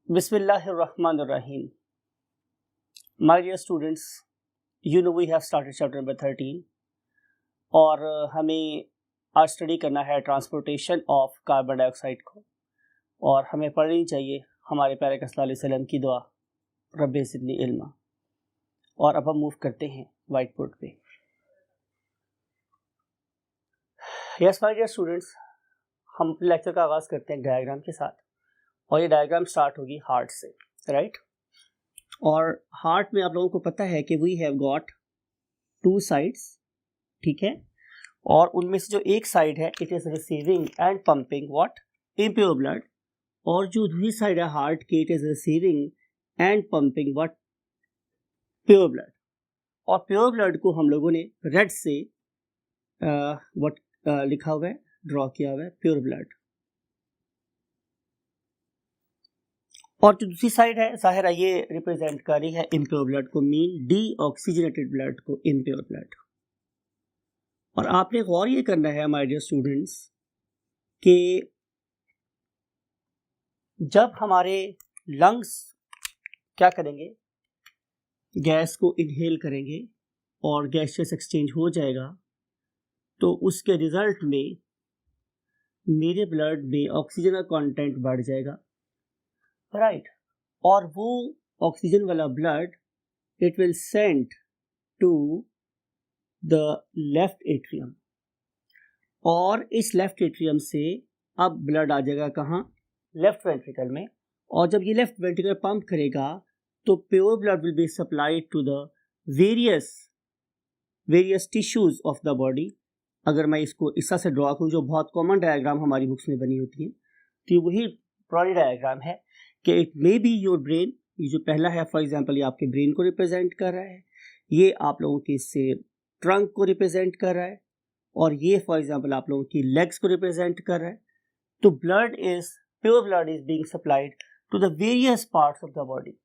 Bismillahirrahmanirrahim. My dear students, you know we have started chapter number 13 और हमें आज study करना है ट्रांसपोर्टेशन ऑफ कार्बन डाइऑक्साइड को और हमें पढ़नी चाहिए हमारे प्यारे का सल्लल्लाहु अलैहि वसल्लम की दुआ रब्बे ज़िदनी इल्मा। और अब हम मूव करते हैं वाइट बोर्ड पे। यस माय डियर स्टूडेंट्स, हम अपने लेक्चर का आगाज़ करते हैं डायग्राम के साथ और ये डायग्राम स्टार्ट होगी हार्ट से, राइट। और हार्ट में आप लोगों को पता है कि we have got two sides, ठीक है, और उनमें से जो एक साइड है it is receiving and pumping what impure blood, और जो दूसरी साइड है हार्ट की it is receiving and pumping what pure blood. और प्योर ब्लड को हम लोगों ने रेड से व्हाट लिखा हुआ है, ड्रॉ किया हुआ है प्योर ब्लड। और जो दूसरी साइड है जाहिर है ये रिप्रेजेंट कर रही है इम्प्योर ब्लड को, मीन डीऑक्सीजनेटेड ब्लड को इम्प्योर ब्लड। और आपने गौर ये करना है माय डियर स्टूडेंट्स कि जब हमारे लंग्स क्या करेंगे, गैस को इनहेल करेंगे और गैसियस एक्सचेंज हो जाएगा, तो उसके रिजल्ट में मेरे ब्लड में ऑक्सीजन का कंटेंट बढ़ जाएगा, राइट। और वो ऑक्सीजन वाला blood it will send to the left atrium, और इस लेफ्ट एट्रियम से अब ब्लड आ जाएगा कहाँ, लेफ्ट वेंट्रिकल में। और जब ये लेफ्ट वेंट्रिकल पंप करेगा तो pure blood will be supplied to the various tissues of the body. अगर मैं इसको इस तरह से ड्रॉ करूँ, जो बहुत कॉमन डायग्राम हमारी बुक्स में बनी होती है, तो वही पुरानी डायग्राम है कि it may be your brain. ये जो पहला है फॉर एग्जांपल ये आपके ब्रेन को रिप्रेजेंट कर रहा है, ये आप लोगों के इससे ट्रंक को रिप्रेजेंट कर रहा है, और ये फॉर एग्जांपल आप लोगों की लेग्स को रिप्रेजेंट कर रहा है। तो pure blood is being supplied to the various parts of the body.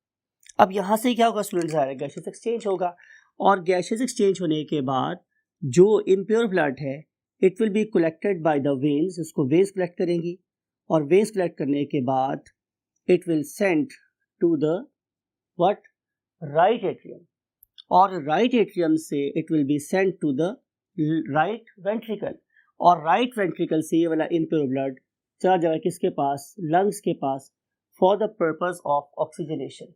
अब यहाँ से क्या होगा स्टूडेंट्स, आ रहा है गैसियस एक्सचेंज होगा, और गैसियस एक्सचेंज होने के बाद जो इम्प्योर ब्लड है it will be collected by the veins, उसको वेन्स कलेक्ट करेंगी, और वेन्स कलेक्ट करने के बाद it will send to the what right atrium, और right atrium से it will be sent to the right ventricle, और right ventricle से ये वाला impure blood चला जाएगा किसके पास, lungs के पास, for the purpose of oxygenation।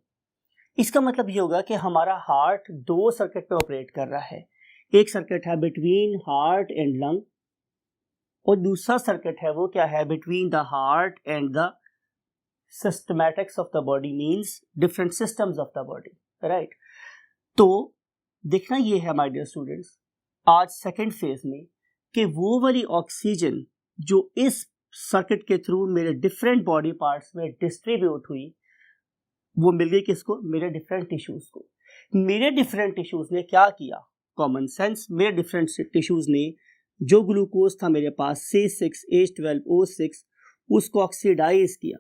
इसका मतलब ये होगा कि हमारा हार्ट दो सर्किट पे ऑपरेट कर रहा है। एक सर्किट है बिटवीन हार्ट एंड लंग, और दूसरा सर्किट है वो क्या है, between the heart and the systematics of the body, means different systems of the body, right। तो देखना ये है my dear students आज सेकेंड फेज में कि वो वाली ऑक्सीजन जो इस सर्किट के थ्रू मेरे डिफरेंट बॉडी पार्ट्स में डिस्ट्रीब्यूट हुई वो मिल गई किसको, मेरे डिफरेंट टिश्यूज को। मेरे डिफरेंट टिश्यूज ने क्या किया, कॉमन सेंस, मेरे डिफरेंट टिश्यूज ने जो ग्लूकोज था मेरे पास C6H12O6 उसको ऑक्सीडाइज किया,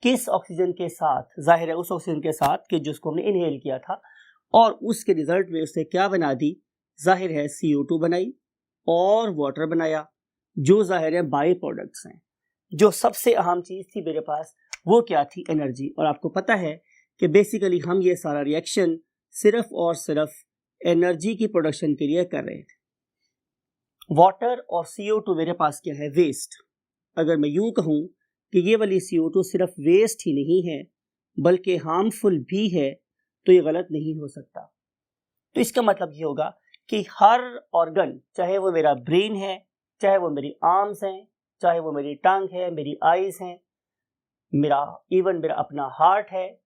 किस ऑक्सीजन के साथ, जाहिर है उस ऑक्सीजन के साथ कि जिसको हमने इनहेल किया था, और उसके रिजल्ट में उसने क्या बना दी, जाहिर है CO2 बनाई और वाटर बनाया, जो जाहिर है बाई प्रोडक्ट्स हैं। जो सबसे अहम चीज़ थी मेरे पास वो क्या थी, एनर्जी। और आपको पता है कि बेसिकली हम ये सारा रिएक्शन सिर्फ और सिर्फ एनर्जी की प्रोडक्शन के लिए कर रहे थे। वाटर और CO2 मेरे पास क्या है, वेस्ट। अगर मैं यूँ कहूँ कि ये वाली CO2 सिर्फ वेस्ट ही नहीं है बल्कि हार्मफुल भी है, तो ये गलत नहीं हो सकता। तो इसका मतलब ये होगा कि हर ऑर्गन, चाहे वो मेरा ब्रेन है, चाहे वो मेरी आर्म्स हैं, चाहे वो मेरी टंग है, मेरी आईज हैं, इवन मेरा अपना हार्ट है,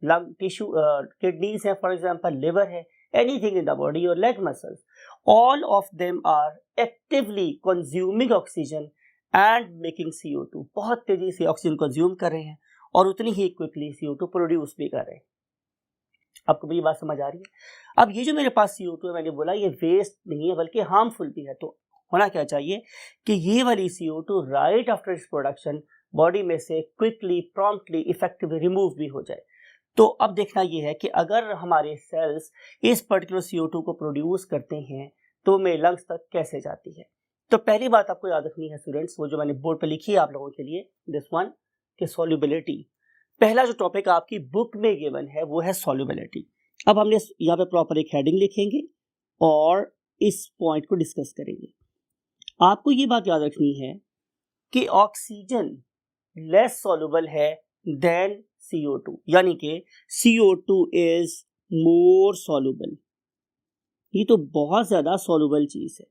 लंग टिश्यू, किडनीज है फॉर एग्जांपल, लिवर है, एनीथिंग इन द बॉडी और leg muscles, all of them are actively consuming oxygen and making CO2। बहुत तेजी से ऑक्सीजन कंज्यूम कर रहे हैं और उतनी ही क्विकली CO2 प्रोड्यूस भी कर रहे हैं। आपको मेरी बात समझ आ रही है। अब ये जो मेरे पास CO2 है, मैंने बोला ये वेस्ट नहीं है बल्कि हार्मफुल भी है, तो होना क्या चाहिए कि ये वाली CO2 right after its production body में से क्विकली, प्रॉम्प्टली, इफेक्टिवली रिमूव भी हो जाए। तो अब देखना ये है कि अगर हमारे सेल्स इस पर्टिकुलर CO2 को प्रोड्यूस करते हैं तो मेरे लंग्स तक कैसे जाती है। तो पहली बात आपको याद रखनी है स्टूडेंट्स, वो जो मैंने बोर्ड पर लिखी है आप लोगों के लिए, दिस वन, कि सॉल्युबिलिटी। पहला जो टॉपिक आपकी बुक में गिवन है वो है सॉल्युबिलिटी। अब हमने यहाँ पे प्रॉपर एक हेडिंग लिखेंगे और इस पॉइंट को डिस्कस करेंगे। आपको ये बात याद रखनी है कि ऑक्सीजन लेस सॉल्युबल है देन CO2, यानी कि CO2 इज मोर सॉल्युबल। ये तो बहुत ज्यादा सॉल्युबल चीज है।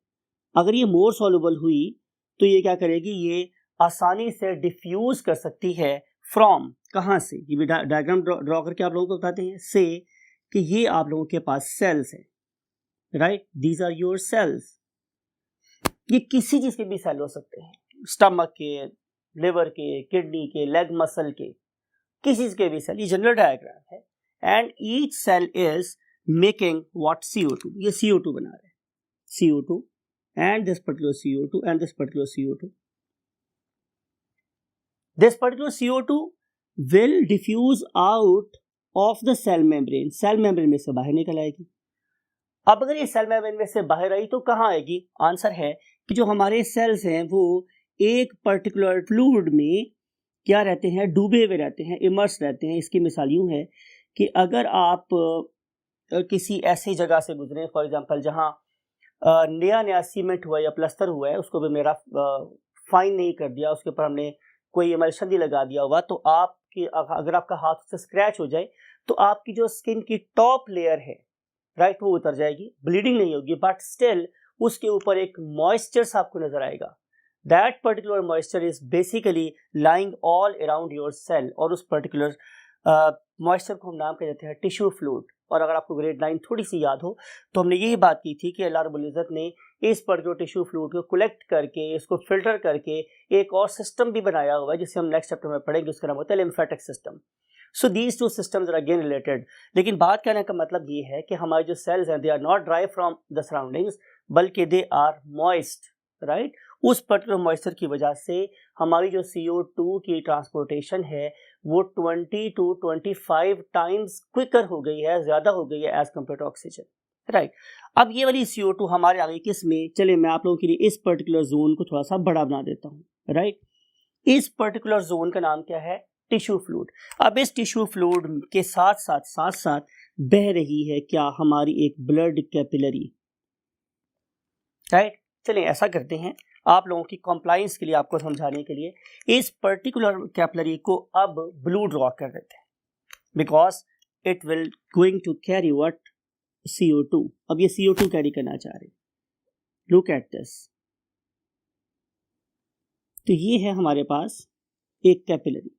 अगर ये मोर सॉल्युबल हुई तो ये क्या करेगी, ये आसानी से डिफ्यूज कर सकती है फ्रॉम, कहां से, ये डायग्राम ड्रॉ करके आप लोगों को बताते हैं, से कि ये आप लोगों के पास सेल्स है, right, these are your cells. ये किसी चीज के भी सेल हो सकते हैं, स्टमक के, लिवर के, किडनी के, लेग मसल के, किसी चीज के भी सेल। ये जनरल डायग्राम है and each cell is making what, CO2। ये CO2 बना रहे हैं, CO2 and this particular CO2 and this particular CO2. This particular CO2 will diffuse out of the cell membrane. Cell membrane में से बाहर निकल आएगी। अब अगर ये सेल मेम्ब्रेन में से बाहर आई तो कहाँ आएगी? आंसर है कि जो हमारे सेल्स हैं वो एक पर्टिकुलर फ्लूइड में क्या रहते हैं, डूबे हुए रहते हैं, इमर्स रहते हैं। इसकी मिसाल यूँ है कि अगर आप किसी ऐसी जगह से गुजरे, फॉर एग्जांपल जहाँ नया सीमेंट हुआ या प्लास्टर हुआ है, उसको भी मेरा फाइन नहीं कर दिया, उसके ऊपर हमने कोई इमल्शन नहीं लगा दिया हुआ, तो आपकी अगर आपका हाथ से स्क्रैच हो जाए तो आपकी जो स्किन की टॉप लेयर है, राइट, वो उतर जाएगी, ब्लीडिंग नहीं होगी, बट स्टिल उसके ऊपर एक मॉइस्चर आपको नजर आएगा। That particular moisture is basically lying all around your cell, और उस पर्टिकुलर मॉइस्चर को हम नाम कह देते हैं टिश्यू फ्लूइड। और अगर आपको ग्रेड 9 थोड़ी सी याद हो तो हमने यही बात की थी कि अल्लाह रब्बुल इज़्ज़त ने इस पर्टिकुलर टिश्यू फ्लूइड को कलेक्ट करके, इसको फिल्टर करके एक और सिस्टम भी बनाया हुआ है जिसे हम नेक्स्ट चैप्टर में पढ़ेंगे, उसका नाम होता है lymphatic system. So these two systems are again related. लेकिन बात कहने का मतलब ये है कि हमारे जो सेल्स हैं they are not dry from the surroundings, बल्कि दे आर मॉइस्ट, राइट। उस पर्टिकुलर मॉइस्चर की वजह से हमारी जो CO2 की ट्रांसपोर्टेशन है वो 20 to 25 टाइम्स क्विकर हो गई है, ज्यादा हो गई है as compared to oxygen, right. अब ये वाली CO2 हमारे आगे किस में, चले मैं आप लोगों के लिए इस पर्टिकुलर जोन को थोड़ा सा बड़ा बना देता हूँ, राइट। इस पर्टिकुलर जोन का नाम क्या है, टिश्यू फ्लूइड। अब इस टिश्यू फ्लूइड के साथ साथ बह रही है क्या, हमारी एक ब्लड कैपिलरी, राइट। चलिए ऐसा करते हैं, आप लोगों की कॉम्प्लायंस के लिए, आपको समझाने के लिए इस पर्टिकुलर कैपिलरी को अब ब्लू ड्रॉ कर देते हैं, because it will going to carry what, CO2। अब ये CO2 कैरी करना चाह रहे हैं, लुक एट दिस। तो ये है हमारे पास एक कैपिलरी।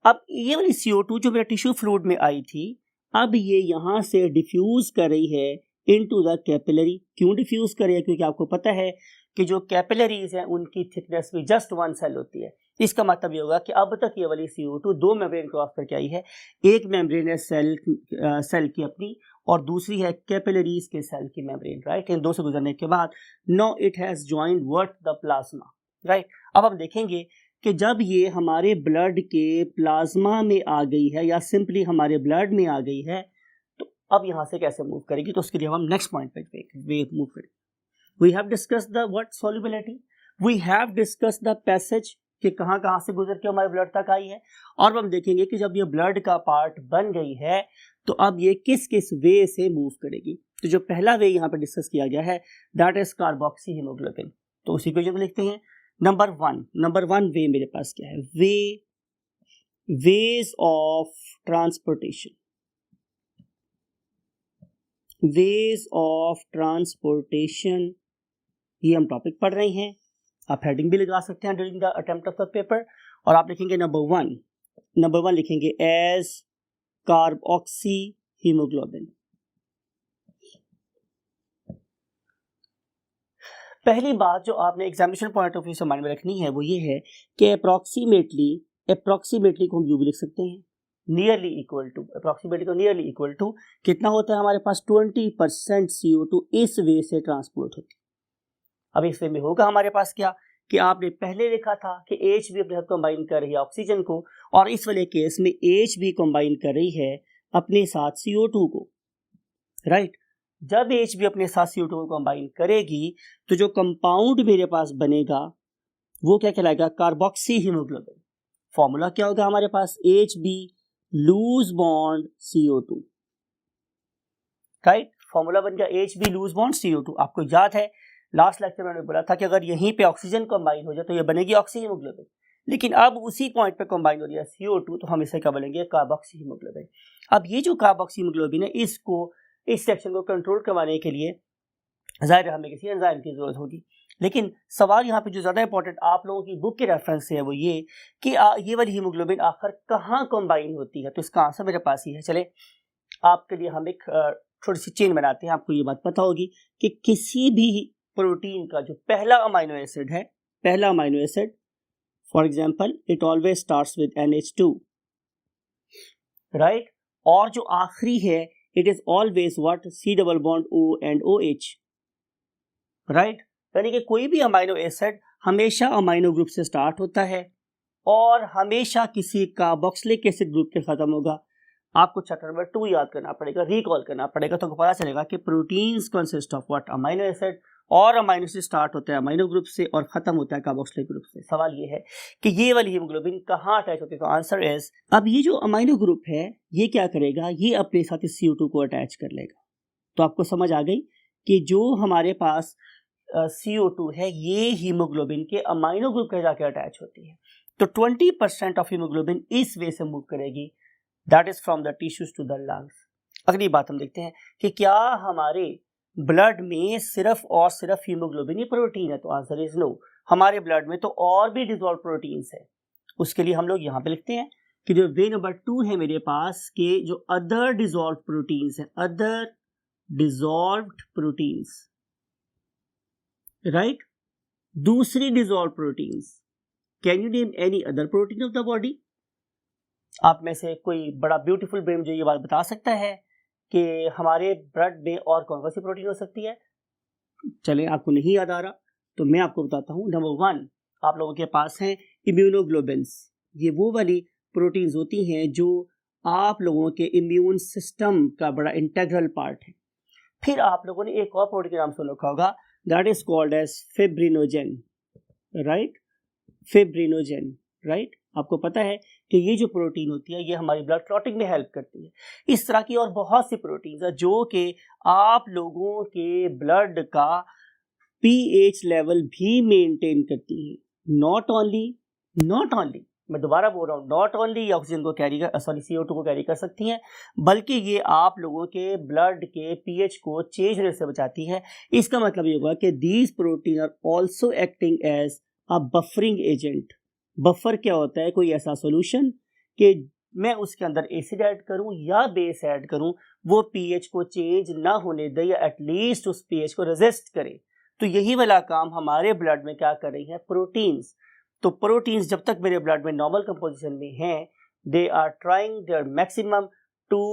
अब ये वाली CO2 जो मेरा टिश्यू फ्लूइड में आई थी, अब ये यहां से डिफ्यूज कर रही है इनटू द कैपिलरी। क्यों डिफ्यूज कर रही है? क्योंकि आपको पता है कि जो कैपिलरीज हैं उनकी थिकनेस भी जस्ट 1 सेल होती है। इसका मतलब ये होगा कि अब तक ये वाली CO2 दो मेम्ब्रेन क्रॉस करके आई है। एक मेम्ब्रेन है सेल की अपनी, और दूसरी है कैपिलरीज के सेल की मेम्ब्रेन, राइट। इन दो से गुजरने के बाद no it has joined what, the plasma, right. अब हम देखेंगे कि जब ये हमारे ब्लड के प्लाज्मा में आ गई है या सिंपली हमारे ब्लड में आ गई है, तो अब यहाँ से कैसे मूव करेगी, तो उसके लिए हम नेक्स्ट पॉइंट पे मूव करेंगे। We have discussed the what solubility, we have discussed the passage कि कहाँ से गुजर के हमारे ब्लड तक आई है, और अब हम देखेंगे कि जब ये ब्लड का पार्ट बन गई है तो अब ये किस किस वे से मूव करेगी। तो जो पहला वे यहाँ पे डिस्कस किया गया है दैट इज कार्बोक्सी हीमोग्लोबिन। तो उसी को जब लिखते हैं नंबर वन वे मेरे पास क्या है, ways of transportation, ways of transportation, ये हम टॉपिक पढ़ रहे हैं। आप हेडिंग भी लगा सकते हैं during the attempt of the paper, और आप लिखेंगे नंबर वन लिखेंगे एज कार्बोक्सी हीमोग्लोबिन। पहली बात जो आपने एग्जामिनेशन पॉइंट ऑफ व्यू से माइंड में रखनी है वो ये है कि अप्रोक्सीमेटली को हम यूं भी लिख सकते हैं नियरली इक्वल टू, अप्रोक्सीमेटली को नियरली इक्वल टू कितना होता है हमारे पास 20% CO2 इस वे से ट्रांसपोर्ट होती है। अब इस वे में होगा हमारे पास क्या कि आपने पहले लिखा था कि H भी अपने साथ कंबाइन कर रही है ऑक्सीजन को, और इस वाले केस में H भी कंबाइन कर रही है अपने साथ CO2 को, राइट। जब H भी अपने साथ CO2 को कंबाइन करेगी तो जो कंपाउंड मेरे पास बनेगा वो क्या कहलाएगा, कार्बोक्सी हीमोग्लोबिन। फॉर्मूला क्या होगा हमारे पास, HB loose bond CO2, right. Formula बन गया HB लूज बॉन्ड CO2। आपको याद है लास्ट लेक्चर में मैंने बोला था कि अगर यहीं पे ऑक्सीजन कंबाइन हो जाए तो ये बनेगी ऑक्सीहीमोग्लोबिन, लेकिन अब उसी पॉइंट पे कंबाइन हो रही है CO2, तो हम इसे क्या बोलेंगे, कार्बोक्सीहीमोग्लोबिन। अब ये जो कार्बोक्सीहीमोग्लोबिन है, इसको इस सेक्शन को कंट्रोल करवाने के लिए जाहिर हमें किसी एंजाइम की जरूरत होगी। लेकिन सवाल यहाँ पे जो ज़्यादा इंपॉर्टेंट आप लोगों की बुक के रेफरेंस से है वो ये कि ये वाली हीमोग्लोबिन आखिर कहाँ कंबाइन होती है, तो इसका आंसर मेरे पास ही है। चले आपके लिए हम एक थोड़ी सी चेन बनाते हैं। आपको ये बात पता होगी कि किसी भी प्रोटीन का जो पहला अमाइनो एसिड है, पहला amino acid, for example it always starts with NH2, right, और जो आखिरी है it is always what, C double bond O and OH, right. यानी कि कोई भी अमाइनो एसिड हमेशा अमाइनो ग्रुप से स्टार्ट होता है और हमेशा किसी कार्बोक्सिलिक एसिड ग्रुप पे खत्म होगा। आपको चैप्टर नंबर 2 याद करना पड़ेगा, रिकॉल करना पड़ेगा, तो आपको पता चलेगा कि proteins consist of what, amino acid, और अमाइनो से स्टार्ट होता है अमाइनो ग्रुप से और खत्म होता है कार्बोक्सिलिक ग्रुप से। सवाल ये है कि ये वाली हीमोग्लोबिन कहाँ अटैच होती है, तो आंसर इज, अब ये जो अमाइनो ग्रुप है ये क्या करेगा, ये अपने साथ इस CO2 को अटैच कर लेगा। तो आपको समझ आ गई कि जो हमारे पास CO2 है ये हीमोग्लोबिन के अमाइनो ग्रुप के जाके अटैच होती है। तो 20% ऑफ हीमोग्लोबिन इस वे से मूव करेगी, that is from the tissues to the lungs. अगली बात हम देखते हैं कि क्या हमारे ब्लड में सिर्फ और सिर्फ हीमोग्लोबिन ही प्रोटीन है, तो आंसर इज नो। हमारे ब्लड में तो और भी डिसॉल्व प्रोटीन्स है। उसके लिए हम लोग यहाँ पे लिखते हैं कि जो वे नंबर 2 है मेरे पास के जो अदर डिसॉल्व प्रोटीन्स है, अदर डिसॉल्व्ड प्रोटीन्स, राइट, दूसरी dissolve proteins. Can you name any other protein of the body? आप में से कोई बड़ा ब्यूटीफुल ब्रेन जो ये बात बता सकता है कि हमारे ब्लड में और कौन कौन सी प्रोटीन हो सकती है? चले आपको नहीं याद आ रहा तो मैं आपको बताता हूँ। नंबर 1 आप लोगों के पास हैं इम्यूनोग्लोबिन्स। ये वो वाली प्रोटीन्स होती हैं जो आप लोगों के इम्यून सिस्टम का बड़ा इंटेग्रल पार्ट है। फिर आप लोगों ने एक और प्रोटीन का नाम सुन रखा होगा, that is called as fibrinogen, right, fibrinogen, right. आपको पता है कि ये जो प्रोटीन होती है ये हमारी ब्लड क्लॉटिंग में हेल्प करती है। इस तरह की और बहुत सी प्रोटीन्स है जो कि आप लोगों के ब्लड का pH लेवल भी मेंटेन करती है। नॉट ओनली मैं दोबारा बोल रहा हूँ, नॉट ओनली ऑक्सीजन को कैरी कर, सॉरी CO2 को कैरी कर सकती हैं, बल्कि ये आप लोगों के ब्लड के pH को चेंज होने से बचाती है। इसका मतलब ये होगा कि these protein are also acting as a buffering agent. Buffer क्या होता है, कोई ऐसा सॉल्यूशन कि मैं उसके अंदर एसिड ऐड करूं या बेस ऐड करूं, वो pH को चेंज ना होने दे या एटलीस्ट उस pH को रेजिस्ट करे। तो यही वाला काम हमारे ब्लड में क्या कर रही है, प्रोटीन्स। तो प्रोटीन्स जब तक मेरे ब्लड में नॉर्मल कंपोजिशन में हैं, they are trying their maximum to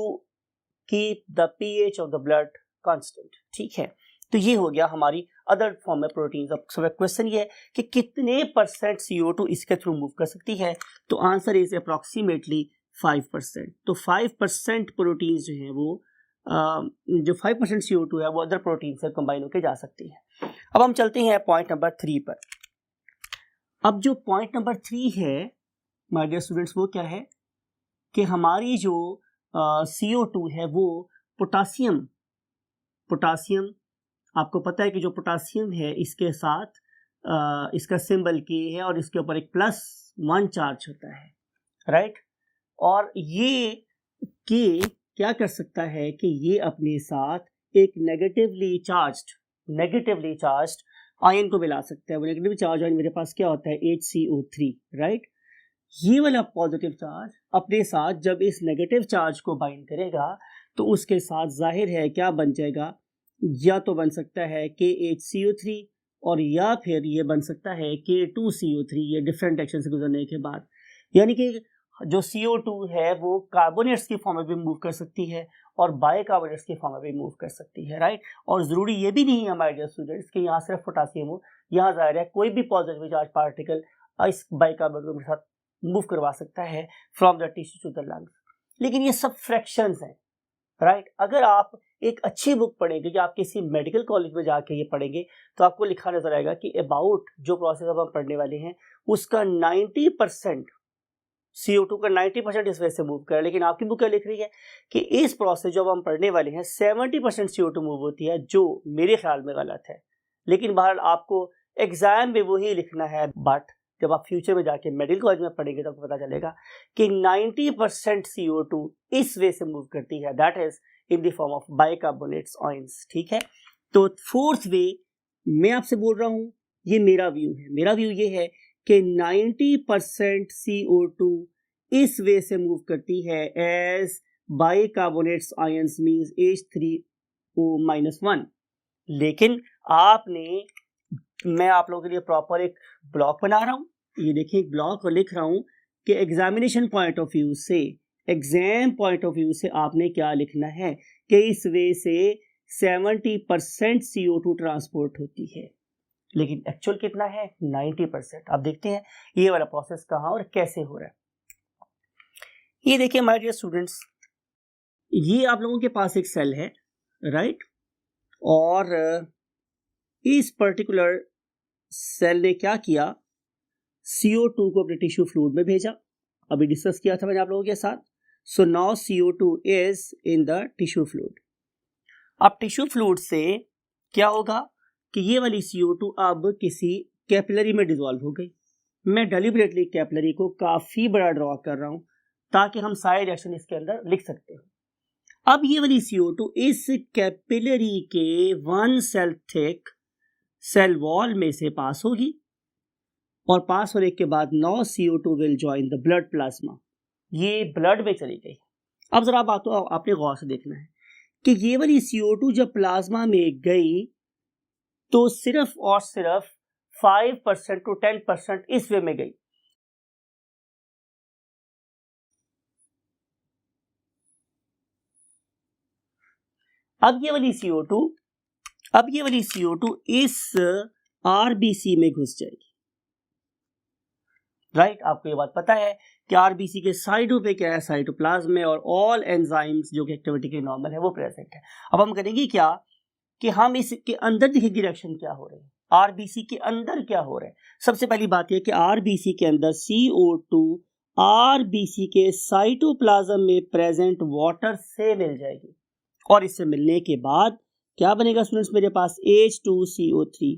keep the pH of the blood constant, ठीक है। तो ये हो गया हमारी अदर फॉर्म में प्रोटीन्स। अब क्वेश्चन ये है कि कितने परसेंट CO2 इसके थ्रू मूव कर सकती है, तो आंसर इज अप्रॉक्सीमेटली 5%। तो 5% प्रोटीन्स जो हैं वो जो 5% CO2 है वो अदर प्रोटीन से कंबाइन होकर जा सकती है। अब हम चलते हैं पॉइंट नंबर 3 पर। अब जो पॉइंट नंबर 3 है माय डियर स्टूडेंट्स, वो क्या है कि हमारी जो CO2 है वो पोटासियम, आपको पता है कि जो पोटासियम है इसके साथ इसका सिंबल K है और इसके ऊपर एक +1 चार्ज होता है, राइट। और ये K क्या कर सकता है कि ये अपने साथ एक नेगेटिवली चार्ज्ड आयन को मिला सकता है। वो नेगेटिव चार्ज आयन मेरे पास क्या होता है, HCO3, राइट। ये वाला पॉजिटिव चार्ज अपने साथ जब इस नेगेटिव चार्ज को बाइंड करेगा तो उसके साथ जाहिर है क्या बन जाएगा, या तो बन सकता है KHCO3 और या फिर ये बन सकता है K2CO3, ये डिफरेंट एक्शन से गुजरने के बाद। यानी कि जो CO2 है वो कार्बोनेट्स की फॉर्म में भी मूव कर सकती है और बाइकार्बोनेट्स की फॉर्म में भी मूव कर सकती है, राइट। और ज़रूरी ये भी नहीं है हमारे डियर स्टूडेंट्स कि यहाँ सिर्फ पोटासियम हो, यहाँ जाहिर है कोई भी पॉजिटिव चार्ज पार्टिकल इस बाइकार्बोनेट के साथ मूव करवा सकता है from the tissue to the lungs. लेकिन ये सब फ्रैक्शंस हैं, राइट। अगर आप एक अच्छी बुक पढ़ेंगे कि आप किसी मेडिकल कॉलेज में जाके ये पढ़ेंगे तो आपको लिखा नजर आएगा कि अबाउट जो प्रोसेस अब हम पढ़ने वाले हैं उसका 90% CO2 का 90% इस वजह से मूव कर रहा है, लेकिन आपकी बुक क्या लिख रही है कि इस प्रोसेस जो हम पढ़ने वाले हैं 70% CO2 मूव होती है, जो मेरे ख्याल में गलत है। लेकिन बहरहाल आपको एग्जाम में वही लिखना है, बट जब आप फ्यूचर में जाके मेडिकल कॉलेज में पढ़ेंगे तो आपको पता चलेगा कि 90% CO2 इस वे से मूव करती है, that is in the form of bicarbonates ions. ठीक है, तो फोर्थ वे मैं आपसे बोल रहा हूँ, ये मेरा व्यू है। मेरा व्यू ये है कि 90% CO2 इस वे से मूव करती है as bicarbonates ions means H3O-1। लेकिन मैं आप लोगों के लिए प्रॉपर एक ब्लॉक बना रहा हूँ, ये देखिए एक ब्लॉक और लिख रहा हूँ कि एग्जामिनेशन पॉइंट ऑफ व्यू से, एग्जाम पॉइंट ऑफ व्यू से आपने क्या लिखना है कि इस वे से 70% CO2 ट्रांसपोर्ट होती है, लेकिन एक्चुअल कितना है 90%। अब देखते हैं ये वाला प्रोसेस कहाँ और कैसे हो रहा है। ये देखिए माय डियर स्टूडेंट्स, ये आप लोगों के पास एक सेल है, राइट, और इस पर्टिकुलर सेल ने क्या किया, CO2 को अपने टिश्यू फ्लूइड में भेजा, अभी डिस्कस किया था मैंने आप लोगों के साथ। So now CO2 is in the tissue fluid. अब टिश्यू फ्लूइड से क्या होगा कि ये वाली CO2 अब किसी कैपिलरी में डिसॉल्व हो गई। मैं डेलिबरेटली कैपिलरी को काफी बड़ा ड्रॉ कर रहा हूं ताकि हम सारे रिएक्शन इसके अंदर लिख सकते हो। अब ये वाली CO2 इस कैपिलरी के 1 सेल थिक सेल वॉल में से पास होगी, और पास होने के बाद now CO2 will join the blood plasma, ये ब्लड में चली गई। अब जरा बात तो आपने गौर से देखना है कि ये वाली CO2 जब प्लाज्मा में गई तो सिर्फ और सिर्फ 5% to 10% इस वे में गई। अब ये वाली CO2 इस RBC में घुस जाएगी, राइट। आपको ये बात पता है कि RBC के साइडों पे क्या है, साइटोप्लाज्म में, और ऑल एंजाइम्स जो कि एक्टिविटी के नॉर्मल है वो प्रेजेंट है। अब हम करेंगे क्या कि हम इसके अंदर देखेंगे रिएक्शन क्या हो रही है, RBC के अंदर क्या हो रहा है। सबसे पहली बात यह कि RBC के अंदर CO2 RBC के साइटोप्लाज्म में प्रेजेंट वाटर से मिल जाएगी, और इससे मिलने के बाद क्या बनेगा स्टूडेंट्स मेरे पास, H2CO3।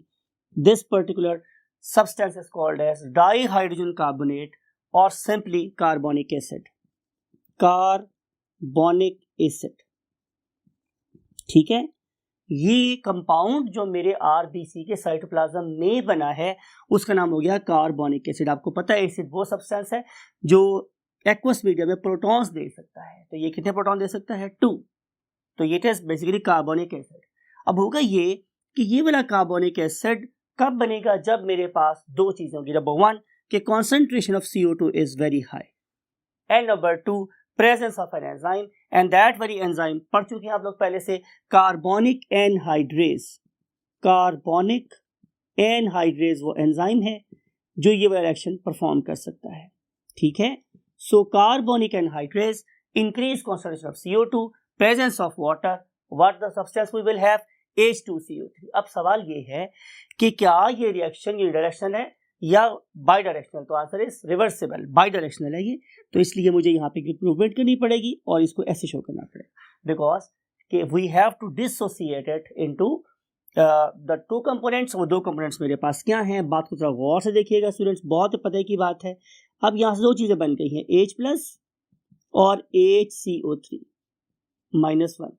This particular substance is called as dihydrogen carbonate or simply carbonic acid, carbonic acid। ठीक है, ये कंपाउंड जो मेरे RBC के साइटोप्लाज्म में बना है उसका नाम हो गया कार्बोनिक एसिड। आपको पता है एसिड वो सब्सटेंस है जो एक्वस मीडियम में प्रोटॉन्स दे सकता है, तो ये कितने प्रोटॉन दे सकता है, 2। तो ये इज बेसिकली कार्बोनिक एसिड। अब होगा ये कि ये वाला कार्बोनिक एसिड कब बनेगा, जब मेरे पास दो चीजें होंगी, नंबर 1 कि concentration of CO2 is very high, and number 2 presence of an enzyme, and that very enzyme पढ़ चुके हैं आप लोग पहले से, कार्बोनिक एनहाइड्रेज। कार्बोनिक एनहाइड्रेज वो एंजाइम है जो ये वाला रिएक्शन परफॉर्म कर सकता है। ठीक है, so carbonic anhydrase increase concentration of CO2, presence of water, what the substance we will have, H2CO3। अब सवाल ये है कि क्या ये रिएक्शन यूनिडायरेक्शनल है या बाई डायरेक्शनल, तो answer is reversible, by directional है ये। तो इसलिए मुझे यहाँ पे इंप्रूवमेंट करनी पड़ेगी और इसको ऐसे शो करना पड़ेगा, बिकॉज कि we have to dissociate it into the 2 components. वो 2 कंपोनेंट्स मेरे पास क्या हैं, बात को थोड़ा गौर से देखिएगा स्टूडेंट्स, बहुत पता की बात है। अब यहाँ से 2 चीजें बन गई हैं, H+ और HCO3 -1।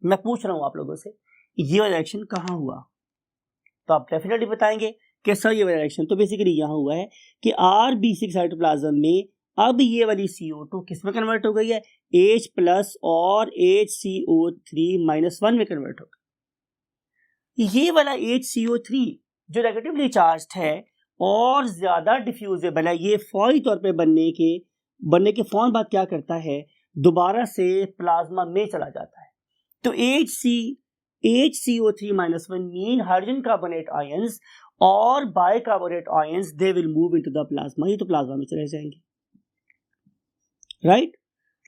मैं पूछ रहा हूँ आप लोगों से ये वाला रिएक्शन कहाँ हुआ, तो आप डेफिनेटली बताएंगे कि सर ये वाला रिएक्शन तो बेसिकली यहाँ हुआ है कि RBC साइटोप्लाज्म में अब ये वाली CO2 किस में कन्वर्ट हो गई है, H+ और HCO3 -1 में कन्वर्ट हो गई। ये वाला HCO3 जो नेगेटिवली चार्ज्ड है और ज्यादा डिफ्यूजेबल है, ये फौरी तौर पे बनने के फौरन बाद क्या करता है, दोबारा से प्लाज्मा में चला जाता है। तो HCO3 -1 mean hydrogen carbonate ions और bicarbonate ions they will move into the plasma, ये तो प्लाज्मा में चले जाएंगे, राइट।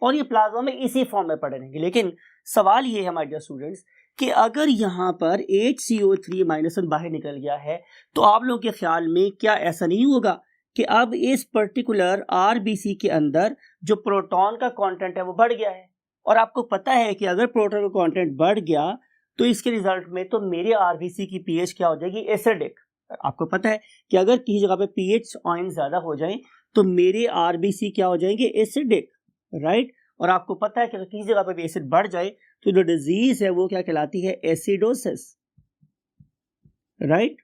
और ये प्लाज्मा में इसी फॉर्म में पड़े रहेंगे। लेकिन सवाल ये है हमारे स्टूडेंट्स कि अगर यहाँ पर HCO3 -1 बाहर निकल गया है तो आप लोगों के ख्याल में क्या ऐसा नहीं होगा कि अब इस पर्टिकुलर आरबीसी के अंदर जो प्रोटॉन का कंटेंट है वो बढ़ गया है, और आपको पता है कि अगर प्रोटॉन का कंटेंट बढ़ गया तो इसके रिजल्ट में तो मेरे आरबीसी की पीएच क्या हो जाएगी, एसिडिक। आपको पता है कि अगर किसी जगह पे पीएच आयन ज्यादा हो जाए तो मेरे आरबीसी क्या हो जाएंगे, एसिडिक, राइट। और आपको पता है कि अगर किसी जगह पे भी एसिड बढ़ जाए तो जो डिजीज है वो क्या कहलाती है, एसिडोसिस, राइट।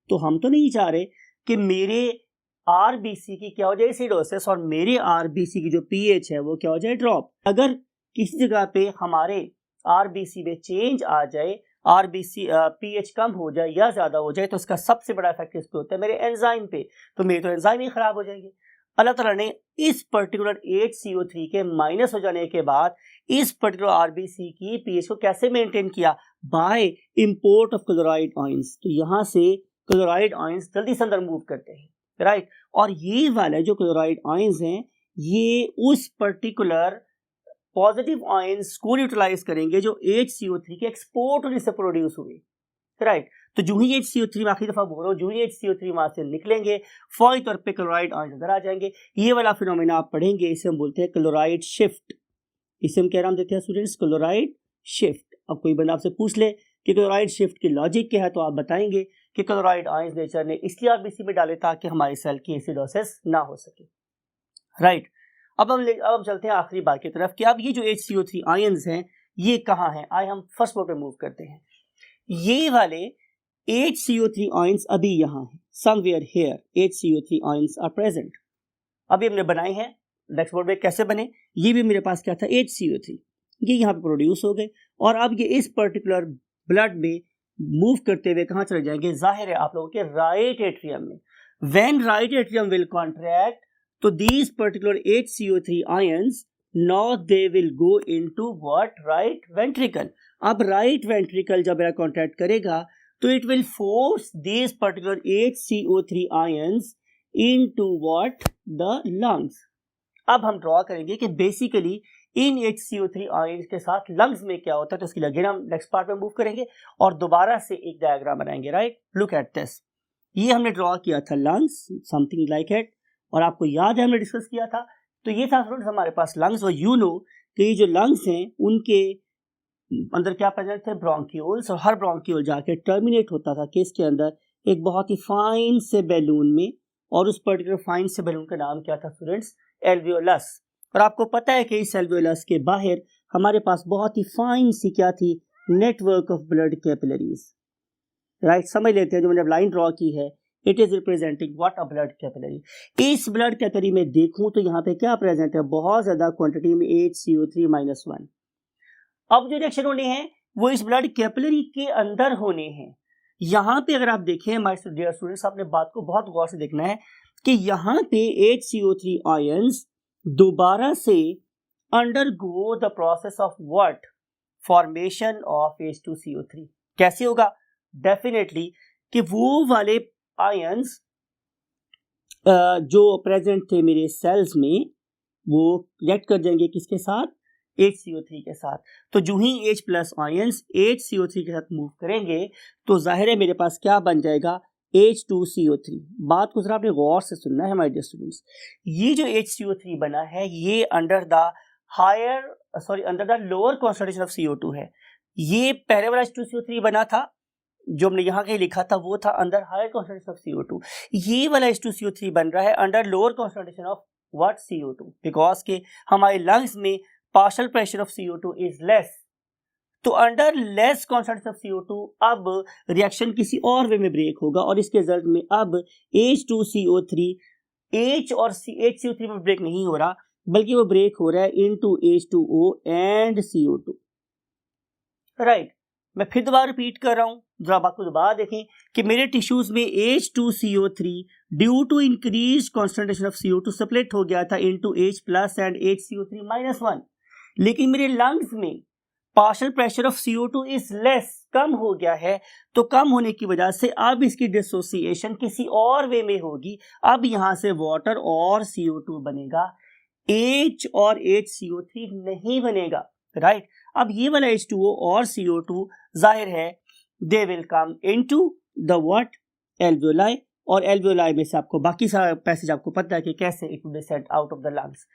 तो हम तो नहीं चाह रहे कि मेरे आरबीसी की क्या हो जाए, एसिडोसिस, और मेरे आरबीसी की जो पीएच है वो क्या हो जाए, ड्रॉप। अगर किसी जगह पे हमारे आरबीसी में चेंज आ जाए, आरबीसी पीएच कम हो जाए या ज्यादा हो जाए, तो उसका सबसे बड़ा इफेक्ट इस पे होता है मेरे एंजाइम पे, तो मेरे तो एंजाइम ही खराब हो जाएंगे। अल्लाह ताला ने इस पर्टिकुलर HCO3 के माइनस हो जाने के बाद इस पर्टिकुलर आरबीसी की पीएच को कैसे मेंटेन किया, by import of chloride ions. तो यहाँ से क्लोराइड आयंस जल्दी से अंदर मूव करते हैं, राइट। और ये वाला जो क्लोराइड आयंस हैं ये उस पर्टिकुलर पॉजिटिव आयंस को यूटिलाइज करेंगे जो HCO3 के एक्सपोर्ट होने से प्रोड्यूस हुए, राइट। तो जो ही HCO3 में आखिरी दफा बोल रहा हूँ, जो ही HCO3 वहां से निकलेंगे फौरी तौर पे क्लोराइड आयंस अंदर आ जाएंगे। ये वाला फिनोमेना आप पढ़ेंगे, इसे हम बोलते हैं क्लोराइड शिफ्ट। इसे हम क्या नाम देते हैं स्टूडेंट्स, क्लोराइड शिफ्ट। अब कोई बंदा आपसे पूछ ले कि क्लोराइड शिफ्ट की लॉजिक क्या है, तो आप बताएंगे कि क्लोराइड आयंस नेचर ने इसलिए आरबीसी में डाले ताकि हमारी सेल की एसिडोसिस ना हो सके, राइट। अब हम चलते हैं आखिरी बात की तरफ कि अब ये जो HCO3 आयंस हैं ये कहाँ हैं। आए हम फर्स्ट बोर्ड पे मूव करते हैं। ये वाले HCO3 आयंस अभी यहाँ हैं, somewhere here HCO3 ions are present. अभी हमने बनाए हैं, नेक्स्ट बोर्ड पे कैसे बने, ये भी मेरे पास क्या था, HCO3, ये यहाँ पे प्रोड्यूस हो गए और अब ये इस पर्टिकुलर ब्लड में मूव करते हुए कहाँ चले जाएंगे, जाहिर है आप लोगों के राइट एट्रियम में। When right atrium will contract तो these particular HCO3 ions now they will go into what, right ventricle। अब right ventricle जब मेरा कॉन्ट्रैक्ट करेगा तो it will force these particular HCO3 ions into what, the lungs। अब हम draw करेंगे कि बेसिकली इन HCO3 आयंस के साथ लंग्स में क्या होता है, तो इसके लिए अगेन हम नेक्स्ट पार्ट में मूव करेंगे और दोबारा से एक डायग्राम बनाएंगे, राइट। लुक एट दिस, ये हमने ड्रॉ किया था लंग्स, समथिंग लाइक इट, और आपको याद है हमने डिस्कस किया था। तो ये था फ्रेंड्स हमारे पास लंग्स, और यू नो कि ये जो लंग्स हैं उनके अंदर क्या प्रेजेंट थे, ब्रोंक्यूल्स, और हर ब्रोंक्यूल जाके टर्मिनेट होता था किसके अंदर, एक बहुत ही फाइन से बैलून में, और उस पर्टिकुलर फाइन से बैलून का नाम क्या था स्टूडेंट्स, एल्वियोलस। और आपको पता है कि इस एल्वियोलस के बाहर हमारे पास बहुत ही फाइन सी क्या थी, network of blood capillaries, right. समझ लेते हैं, जो मैंने लाइन ड्रॉ की है it is representing what, a blood capillary. इस ब्लड कैपिलरी में देखूं तो यहाँ पे क्या प्रेजेंट है, बहुत ज्यादा क्वांटिटी में HCO3-1। अब जो रिएक्शन होने हैं वो इस ब्लड कैपिलरी के अंदर होने हैं। यहाँ पे अगर आप देखें माय डियर स्टूडेंट्स, आपने बात को बहुत गौर से देखना है कि यहाँ पे HCO3 आयंस दोबारा से undergo the process of what, formation of H2CO3। कैसे होगा, डेफिनेटली कि वो वाले आयंस जो प्रेजेंट थे मेरे सेल्स में वो रिएक्ट कर जाएंगे किसके साथ, HCO3 के साथ। तो जो ही H+ आयंस HCO3 के साथ मूव करेंगे तो जाहिर है मेरे पास क्या बन जाएगा, H2CO3। बात को जरा आपने गौर से सुनना है माय डियर स्टूडेंट्स। ये जो HCO3 बना है ये under the lower concentration of CO2 है। ये पहले वाला H2CO3 बना था जो हमने यहाँ कहीं लिखा था वो था under higher concentration of CO2। ये वाला H2CO3 बन रहा है under lower concentration of what, CO2, because के हमारे लंग्स में partial pressure of CO2 is less. तो under less concentration of CO2 अब रिएक्शन किसी और वे में ब्रेक होगा और इसके रिजल्ट में अब H2CO3 H और HCO3 में ब्रेक नहीं हो रहा बल्कि वो ब्रेक हो रहा है into H2O and CO2, right. मैं फिर दोबारा रिपीट कर रहा हूं, जरा बात को दोबारा देखें कि मेरे टिश्यूज में H2CO3 due to increase concentration of CO2 separate हो गया था इनटू H+ एंड HCO3-1, लेकिन मेरे लंग्स में partial pressure of CO2 is less, कम हो गया है। तो कम होने की वजह से अब इसकी डिसोसिएशन किसी और वे में होगी। अब यहां से वाटर और CO2 बनेगा, H और HCO3 नहीं बनेगा, राइट। अब ये वाला H2O और CO2 जाहिर है they will come into the what, alveoli, और एल्वियोलाई में से आपको बाकी सारा पैसेज आपको पता है कि कैसे it will be sent out of the lungs.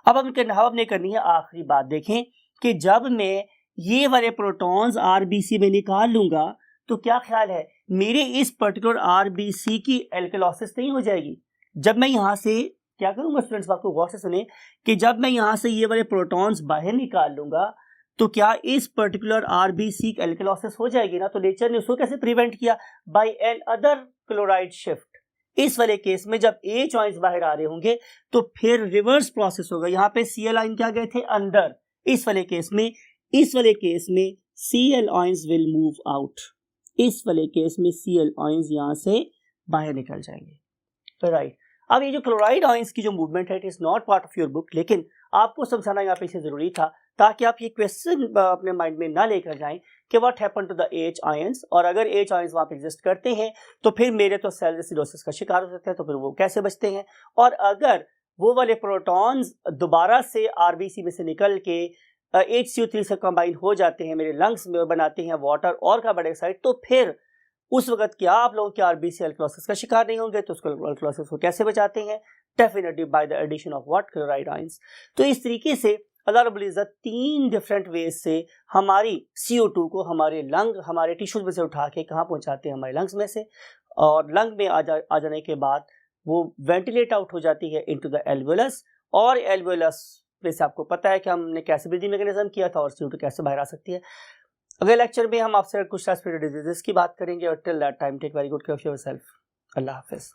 अब हमने करनी है आखिरी बात। देखें कि जब मैं ये वाले प्रोटॉन्स आरबीसी में निकाल लूंगा तो क्या ख्याल है, मेरे इस पर्टिकुलर आरबीसी की एल्कलॉसिस नहीं हो जाएगी। जब मैं यहाँ से क्या करूंगा स्टूडेंट्स, बात को गौर से सुने, कि जब मैं यहाँ से ये वाले प्रोटॉन्स बाहर निकाल लूंगा तो क्या इस पर्टिकुलर आरबीसी की एल्कलॉसिस हो जाएगी ना। तो नेचर ने उसको कैसे प्रिवेंट किया, by an other chloride shift. इस वाले केस में जब H आयंस बाहर आ रहे होंगे तो फिर रिवर्स प्रोसेस होगा, यहाँ पे Cl आयन क्या गए थे अंदर, इस वाले केस में Cl ions will move out, इस वाले केस में Cl आयंस यहाँ से बाहर निकल जाएंगे, राइट। अब ये जो क्लोराइड आयंस की जो मूवमेंट है it is not part of your book, लेकिन आपको समझाना यहाँ पे इसे जरूरी था ताकि आप ये क्वेश्चन अपने माइंड में ना लेकर जाएं कि what happen to the H ions, और अगर H आयंस वहाँ पे एग्जिस्ट करते हैं तो फिर मेरे तो सेल एसिडोसिस का शिकार हो सकते हैं, तो फिर वो कैसे बचते हैं। और अगर वो वाले प्रोटॉन्स दोबारा से आरबीसी में से निकल के HCO3 से कंबाइन हो जाते हैं मेरे लंग्स में और बनाते हैं वाटर और कार्बन डाइऑक्साइड, तो फिर उस वक्त क्या आप लोगों के आरबीसी एल्कलॉसिस का शिकार नहीं होंगे। तो उसको एल्कलॉसिस को कैसे बचाते हैं, definitely by the addition of what, chloride ions. तो इस तरीके से अल्लाह रब्बुल इज़्ज़त 3 डिफरेंट वेज से हमारी CO2 को हमारे लंग, हमारे टिश्यूज में से उठा के कहाँ पहुँचाते हैं, हमारे लंग्स में से, और लंग में आ जाने के बाद वो वेंटिलेट आउट हो जाती है इनटू द एल्वियोलस, और एल्वियोलस में से आपको पता है कि हमने कैसे ब्रीदिंग मैकेनिज्म किया था और CO2 कैसे बाहर आ सकती है। अगले लेक्चर में हम आपसे कुछ रेस्पिरेटरी डिजीजेस की बात करेंगे, और till that time take very good care of yourself. अल्लाह हाफिज़।